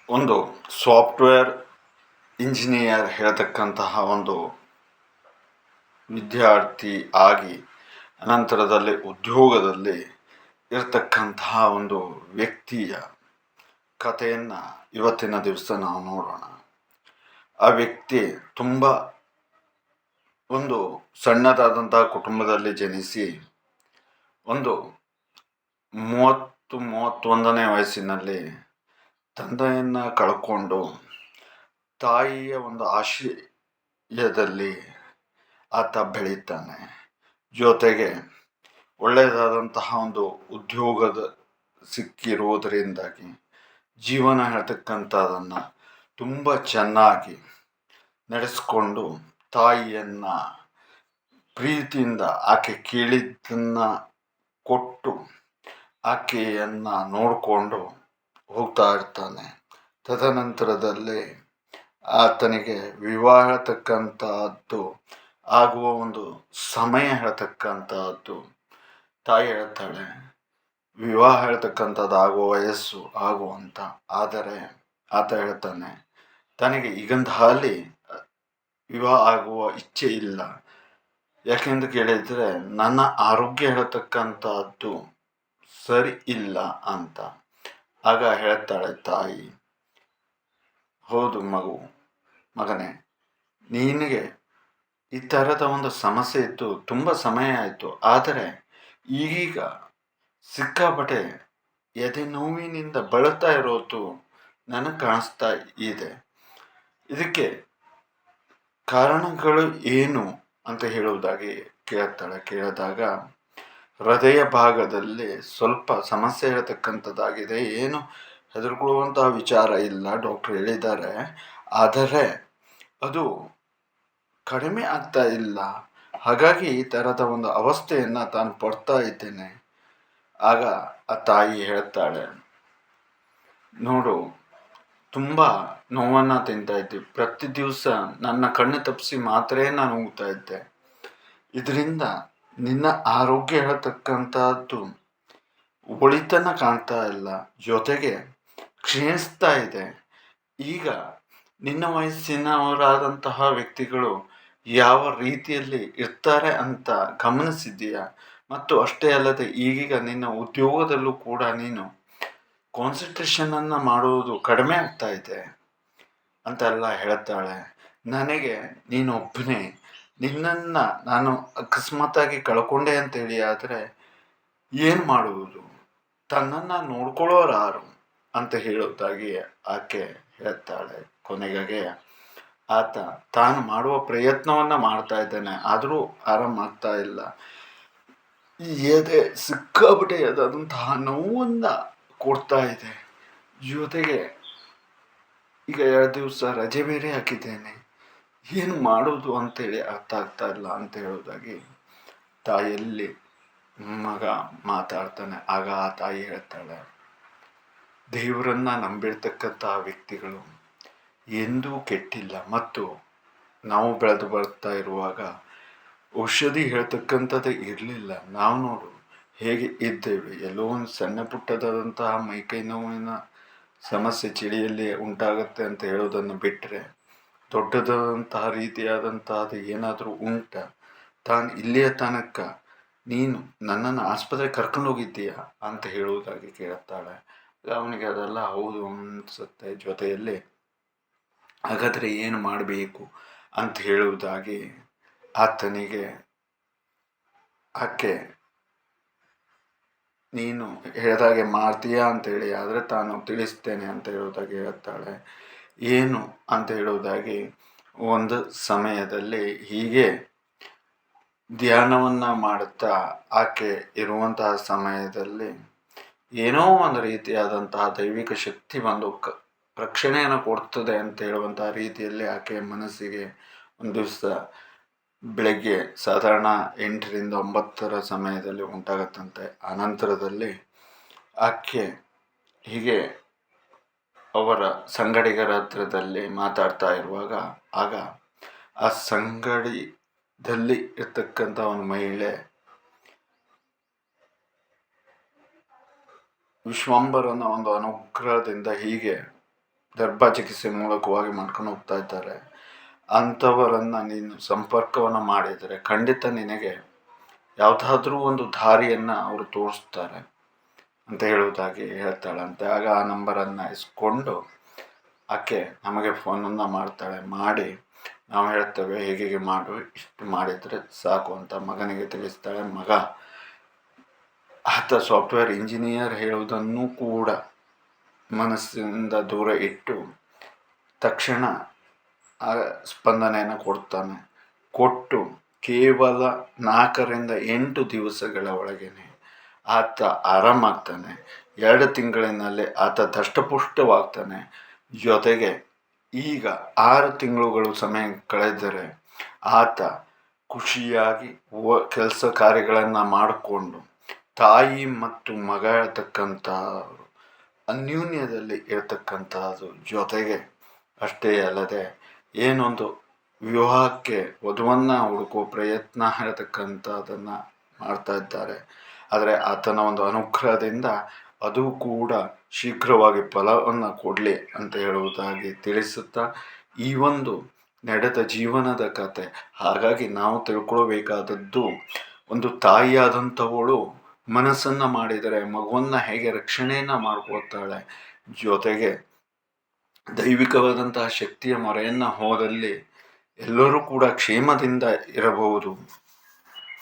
ಒಂದು software engineer ಹೇಳ್ತಕ್ಕಂತಹ ಒಂದು ವಿದ್ಯಾರ್ಥಿ ಆಗಿ ಅನಂತರದಲ್ಲಿ ಉದ್ಯೋಗದಲ್ಲಿ ಇರತಕ್ಕಂತಹ ಒಂದು ವ್ಯಕ್ತಿಯ ಕಥೆಯನ್ನು ಇವತ್ತಿನ ದಿವಸ ನಾವು ನೋಡೋಣ. ಆ ವ್ಯಕ್ತಿ ತುಂಬ ಒಂದು ಸಣ್ಣದಾದಂತಹ ಕುಟುಂಬದಲ್ಲಿ ಜನಿಸಿ ಒಂದು 31ನೇ ವಯಸ್ಸಿನಲ್ಲಿ ತಂದೆಯನ್ನು ಕಳ್ಕೊಂಡು ತಾಯಿಯ ಒಂದು ಆಶ್ರಯದಲ್ಲಿ ಆತ ಬೆಳೀತಾನೆ. ಜೊತೆಗೆ ಒಳ್ಳೆಯದಾದಂತಹ ಒಂದು ಉದ್ಯೋಗದ ಸಿಕ್ಕಿರುವುದರಿಂದಾಗಿ ಜೀವನ ಹೇಳ್ತಕ್ಕಂಥದ್ದನ್ನು ತುಂಬ ಚೆನ್ನಾಗಿ ನಡೆಸ್ಕೊಂಡು ತಾಯಿಯನ್ನು ಪ್ರೀತಿಯಿಂದ ಆಕೆ ಕೇಳಿದ್ದನ್ನು ಕೊಟ್ಟು ಆಕೆಯನ್ನು ನೋಡಿಕೊಂಡು ಹೋಗ್ತಾ ಇರ್ತಾನೆ. ತದನಂತರದಲ್ಲಿ ಆತನಿಗೆ ವಿವಾಹ ಹೇಳ್ತಕ್ಕಂಥದ್ದು ಆಗುವ ಒಂದು ಸಮಯ ಹೇಳ್ತಕ್ಕಂಥದ್ದು ತಾಯಿ ಹೇಳ್ತಾಳೆ, ವಿವಾಹ ಹೇಳ್ತಕ್ಕಂಥದ್ದು ಆಗುವ ವಯಸ್ಸು ಆಗುವಂತ. ಆದರೆ ಆತ ಹೇಳ್ತಾನೆ, ತನಗೆ ಈಗಂದ ಹಾಲಿ ವಿವಾಹ ಆಗುವ ಇಚ್ಛೆ ಇಲ್ಲ. ಯಾಕೆಂದು ಕೇಳಿದರೆ ನನ್ನ ಆರೋಗ್ಯ ಹೇಳ್ತಕ್ಕಂಥದ್ದು ಸರಿ ಇಲ್ಲ ಅಂತ. ಆಗ ಹೇಳ್ತಾಳೆ ತಾಯಿ, ಹೌದು ಮಗನೇ, ನಿನಗೆ ಈ ಥರದ ಒಂದು ಸಮಸ್ಯೆ ಇತ್ತು, ತುಂಬ ಸಮಯ ಆಯಿತು. ಆದರೆ ಈಗೀಗ ಸಿಕ್ಕಾಪಟ್ಟೆ ಎದೆ ನೋವಿನಿಂದ ಬಳಲ್ತಾ ಇರೋದು ನನಗೆ ಕಾಣಿಸ್ತಾ ಇದೆ. ಇದಕ್ಕೆ ಕಾರಣಗಳು ಏನು ಅಂತ ಹೇಳುವುದಾಗಿ ಕೇಳಿದಾಗ ಹೃದಯ ಭಾಗದಲ್ಲಿ ಸ್ವಲ್ಪ ಸಮಸ್ಯೆ ಹೇಳ್ತಕ್ಕಂಥದ್ದಾಗಿದೆ, ಏನು ಹೆದರ್ಕೊಳ್ಳುವಂತಹ ವಿಚಾರ ಇಲ್ಲ, ಡಾಕ್ಟರ್ ಹೇಳಿದ್ದಾರೆ. ಆದರೆ ಅದು ಕಡಿಮೆ ಆಗ್ತಾ ಇಲ್ಲ. ಹಾಗಾಗಿ ಈ ಥರದ ಒಂದು ಅವಸ್ಥೆಯನ್ನು ತಾನು ಪಡ್ತಾ ಇದ್ದೇನೆ. ಆಗ ಆ ತಾಯಿ ಹೇಳ್ತಾಳೆ, ನೋಡು, ತುಂಬ ನೋವನ್ನು ತಿಂತಾ ಇದ್ದೆ. ಪ್ರತಿ ದಿವಸ ನನ್ನ ಕಣ್ಣು ತಪ್ಪಿಸಿ ಮಾತ್ರೇ ನಾನು ಹೋಗ್ತಾ ಇದ್ದೆ. ಇದರಿಂದ ನಿನ್ನ ಆರೋಗ್ಯ ಹೇಳ್ತಕ್ಕಂಥದ್ದು ಒಳಿತನ ಕಾಣ್ತಾ ಇಲ್ಲ, ಜೊತೆಗೆ ಕ್ಷೀಣಿಸ್ತಾ ಇದೆ. ಈಗ ನಿನ್ನ ವಯಸ್ಸಿನವರಾದಂತಹ ವ್ಯಕ್ತಿಗಳು ಯಾವ ರೀತಿಯಲ್ಲಿ ಇರ್ತಾರೆ ಅಂತ ಗಮನಿಸಿದ್ದೀಯಾ? ಮತ್ತು ಅಷ್ಟೇ ಅಲ್ಲದೆ ಈಗೀಗ ನಿನ್ನ ಉದ್ಯೋಗದಲ್ಲೂ ಕೂಡ ನೀನು ಕಾನ್ಸಂಟ್ರೇಷನನ್ನು ಮಾಡುವುದು ಕಡಿಮೆ ಆಗ್ತಾ ಇದೆ ಅಂತೆಲ್ಲ ಹೇಳ್ತಾಳೆ. ನನಗೆ ನೀನೊಬ್ಬನೇ, ನಿನ್ನನ್ನು ನಾನು ಅಕಸ್ಮಾತಾಗಿ ಕಳ್ಕೊಂಡೆ ಅಂತೇಳಿ ಆದರೆ ಏನು ಮಾಡುವುದು, ತನ್ನನ್ನು ನೋಡ್ಕೊಳ್ಳೋರಾರು ಅಂತ ಹೇಳೋದಾಗಿ ಆಕೆ ಹೇಳ್ತಾಳೆ. ಕೊನೆಗೆ ಆತ ತಾನು ಮಾಡುವ ಪ್ರಯತ್ನವನ್ನು ಮಾಡ್ತಾ ಇದ್ದಾನೆ, ಆದರೂ ಆರಾಮಾಗ್ತಾ ಇಲ್ಲ. ಎದೆ ಸಿಕ್ಕಾಪಟ್ಟೆಯಾದಂತಹ ನೋವನ್ನು ಕೊಡ್ತಾ ಇದೆ. ಜೊತೆಗೆ ಈಗ 2 ದಿವಸ ರಜೆ ಬೇರೆ ಹಾಕಿದ್ದೇನೆ, ಏನು ಮಾಡೋದು ಅಂತೇಳಿ ಅರ್ಥ ಆಗ್ತಾ ಇಲ್ಲ ಅಂತ ಹೇಳೋದಾಗಿ ತಾಯಿಯಲ್ಲಿ ಮಗ ಮಾತಾಡ್ತಾನೆ. ಆಗ ಆ ತಾಯಿ ಹೇಳ್ತಾಳೆ, ದೇವರನ್ನು ನಂಬಿರ್ತಕ್ಕಂತಹ ವ್ಯಕ್ತಿಗಳು ಎಂದೂ ಕೆಟ್ಟಿಲ್ಲ. ಮತ್ತು ನಾವು ಬೆಳೆದು ಬರ್ತಾ ಇರುವಾಗ ಔಷಧಿ ಹೇಳ್ತಕ್ಕಂಥದ್ದು ಇರಲಿಲ್ಲ. ನಾವು ನೋಡು ಹೇಗೆ ಇದ್ದೇವೆ. ಎಲ್ಲೋ ಒಂದು ಸಣ್ಣ ಪುಟ್ಟದಾದಂತಹ ಮೈಕೈ ನೋವಿನ ಸಮಸ್ಯೆ ಚಳಿಯಲ್ಲಿ ಉಂಟಾಗುತ್ತೆ ಅಂತ ಹೇಳೋದನ್ನು ಬಿಟ್ಟರೆ ದೊಡ್ಡದಾದಂತಹ ರೀತಿಯಾದಂತಹದ್ದು ಏನಾದರೂ ಉಂಟ? ತಾನು ಇಲ್ಲಿಯ ತನಕ ನೀನು ನನ್ನನ್ನು ಆಸ್ಪತ್ರೆಗೆ ಕರ್ಕೊಂಡು ಹೋಗಿದ್ದೀಯಾ ಅಂತ ಹೇಳುವುದಾಗಿ ಕೇಳುತ್ತಾಳೆ. ಅವನಿಗೆ ಅದೆಲ್ಲ ಹೌದು ಅನಿಸುತ್ತೆ. ಜೊತೆಯಲ್ಲಿ ಹಾಗಾದರೆ ಏನು ಮಾಡಬೇಕು ಅಂತ ಹೇಳುವುದಾಗಿ ಆತನಿಗೆ ಆಕೆ ನೀನು ಹೇಳಿದಾಗೆ ಮಾಡ್ತೀಯಾ ಅಂತೇಳಿ ಆದರೆ ತಾನು ತಿಳಿಸ್ತೇನೆ ಅಂತ ಹೇಳುವುದಾಗಿ ಹೇಳ್ತಾಳೆ. ಏನು ಅಂತ ಹೇಳುವುದಾಗಿ ಒಂದು ಸಮಯದಲ್ಲಿ ಹೀಗೆ ಧ್ಯಾನವನ್ನು ಮಾಡುತ್ತಾ ಆಕೆ ಇರುವಂತಹ ಸಮಯದಲ್ಲಿ ಏನೋ ಒಂದು ರೀತಿಯಾದಂತಹ ದೈವಿಕ ಶಕ್ತಿ ಬಂದು ರಕ್ಷಣೆಯನ್ನು ಕೊಡ್ತದೆ ಅಂತ ಹೇಳುವಂತಹ ರೀತಿಯಲ್ಲಿ ಆಕೆಯ ಮನಸ್ಸಿಗೆ ಒಂದು ದಿವಸ ಬೆಳಗ್ಗೆ ಸಾಧಾರಣ 8 ರಿಂದ 9 ಸಮಯದಲ್ಲಿ ಉಂಟಾಗತ್ತಂತೆ. ಅನಂತರದಲ್ಲಿ ಆಕೆ ಹೀಗೆ ಅವರ ಸಂಗಡಿಗರ ಹತ್ರದಲ್ಲಿ ಮಾತಾಡ್ತಾ ಇರುವಾಗ ಆಗ ಆ ಸಂಗಡಿದಲ್ಲಿ ಇರ್ತಕ್ಕಂಥ ಒಂದು ಮಹಿಳೆ ವಿಶ್ವಂಬರನ ಒಂದು ಅನುಗ್ರಹದಿಂದ ಹೀಗೆ ಗರ್ಭ ಚಿಕಿತ್ಸೆ ಮೂಲಕವಾಗಿ ಮಾಡ್ಕೊಂಡು ಹೋಗ್ತಾ ಇದ್ದಾರೆ. ಅಂಥವರನ್ನು ನೀನು ಸಂಪರ್ಕವನ್ನು ಮಾಡಿದರೆ ಖಂಡಿತ ನಿನಗೆ ಯಾವುದಾದ್ರೂ ಒಂದು ದಾರಿಯನ್ನು ಅವರು ತೋರಿಸ್ತಾರೆ ಅಂತ ಹೇಳುವುದಾಗಿ ಹೇಳ್ತಾಳಂತೆ. ಆಗ ಆ ನಂಬರನ್ನು ಇಸ್ಕೊಂಡು ಆಕೆ ನಮಗೆ ಫೋನನ್ನು ಮಾಡ್ತಾಳೆ. ಮಾಡಿ ನಾವು ಹೇಳ್ತೇವೆ ಹೇಗೆ ಮಾಡು, ಇಷ್ಟು ಮಾಡಿದರೆ ಸಾಕು ಅಂತ ಮಗನಿಗೆ ತಿಳಿಸ್ತಾಳೆ. ಮಗ ಆತ ಸಾಫ್ಟ್ವೇರ್ ಇಂಜಿನಿಯರ್ ಹೇಳುವುದನ್ನು ಕೂಡ ಮನಸ್ಸಿನಿಂದ ದೂರ ಇಟ್ಟು ತಕ್ಷಣ ಆ ಸ್ಪಂದನೆಯನ್ನು ಕೊಡ್ತಾನೆ. ಕೊಟ್ಟು ಕೇವಲ 4ರಿಂದ 8 ದಿವಸಗಳ ಒಳಗೇನೆ ಆತ ಆರಾಮಾಗ್ತಾನೆ. 2 ತಿಂಗಳಿನಲ್ಲಿ ಆತ ದಷ್ಟಪುಷ್ಟವಾಗ್ತಾನೆ. ಜೊತೆಗೆ ಈಗ 6 ತಿಂಗಳುಗಳು ಸಮಯ ಕಳೆದರೆ ಆತ ಖುಷಿಯಾಗಿ ಕೆಲಸ ಕಾರ್ಯಗಳನ್ನು ಮಾಡಿಕೊಂಡು ತಾಯಿ ಮತ್ತು ಮಗ ಇರತಕ್ಕಂಥ ಅನ್ಯೂನ್ಯದಲ್ಲಿ ಇರತಕ್ಕಂಥದ್ದು. ಜೊತೆಗೆ ಅಷ್ಟೇ ಅಲ್ಲದೆ ಏನೊಂದು ವಿವಾಹಕ್ಕೆ ವಧುವನ್ನು ಹುಡುಕುವ ಪ್ರಯತ್ನ ಇರತಕ್ಕಂಥದ್ದನ್ನು ಮಾಡ್ತಾ ಇದ್ದಾರೆ. ಆದರೆ ಆತನ ಒಂದು ಅನುಗ್ರಹದಿಂದ ಅದು ಕೂಡ ಶೀಘ್ರವಾಗಿ ಫಲವನ್ನು ಕೊಡಲಿ ಅಂತ ಹೇಳುವುದಾಗಿ ತಿಳಿಸುತ್ತಾ ಈ ಒಂದು ನಡೆದ ಜೀವನದ ಕತೆ. ಹಾಗಾಗಿ ನಾವು ತಿಳ್ಕೊಳ್ಬೇಕಾದದ್ದು, ಒಂದು ತಾಯಿಯಾದಂಥವಳು ಮನಸ್ಸನ್ನು ಮಾಡಿದರೆ ಮಗುವನ್ನು ಹೇಗೆ ರಕ್ಷಣೆಯನ್ನು ಮಾಡ್ಕೊಳ್ತಾಳೆ, ಜೊತೆಗೆ ದೈವಿಕವಾದಂತಹ ಶಕ್ತಿಯ ಮೊರೆಯನ್ನು ಹೋದಲ್ಲಿ ಎಲ್ಲರೂ ಕೂಡ ಕ್ಷೇಮದಿಂದ ಇರಬಹುದು.